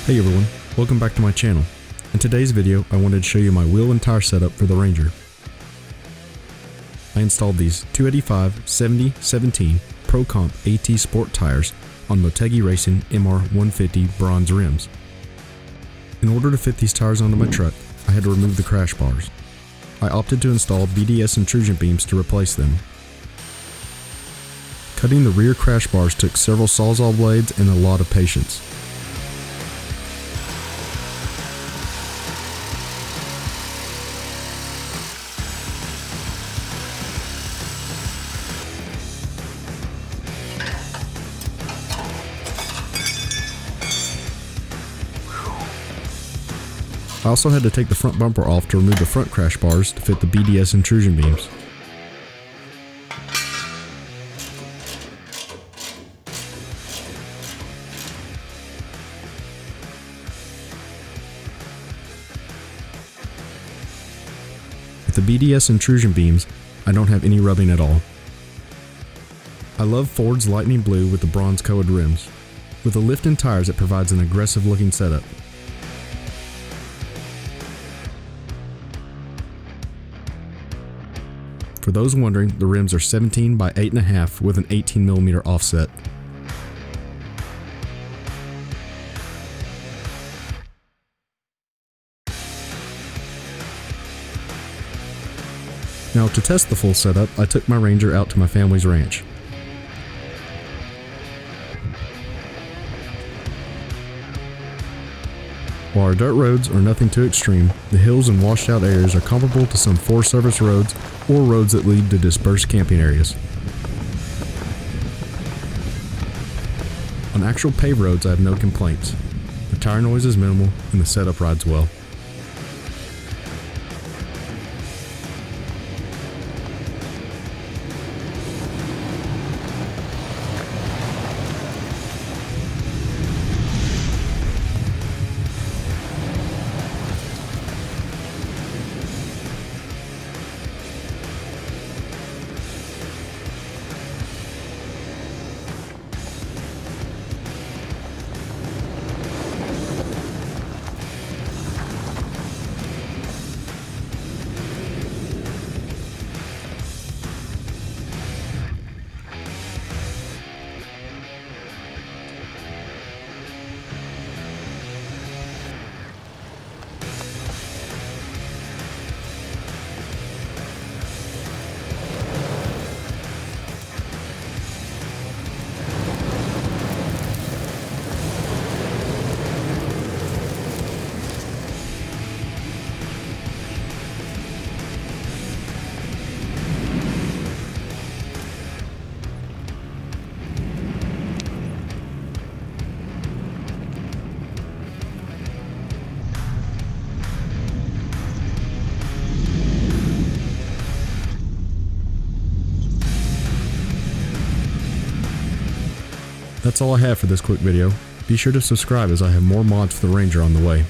Hey everyone, welcome back to my channel. In today's video, I wanted to show you my wheel and tire setup for the Ranger. I installed these 285/70/17 Pro Comp AT Sport tires on Motegi Racing MR150 bronze rims. In order to fit these tires onto my truck, I had to remove the crash bars. I opted to install BDS intrusion beams to replace them. Cutting the rear crash bars took several sawzall blades and a lot of patience. I also had to take the front bumper off to remove the front crash bars to fit the BDS intrusion beams. With the BDS intrusion beams, I don't have any rubbing at all. I love Ford's lightning blue with the bronze colored rims. With the lift and tires, it provides an aggressive looking setup. For those wondering, the rims are 17 by 8.5 with an 18mm offset. Now to test the full setup, I took my Ranger out to my family's ranch. While our dirt roads are nothing too extreme, the hills and washed out areas are comparable to some Forest Service roads or roads that lead to dispersed camping areas. On actual paved roads, I have no complaints. The tire noise is minimal and the setup rides well. That's all I have for this quick video. Be sure to subscribe as I have more mods for the Ranger on the way.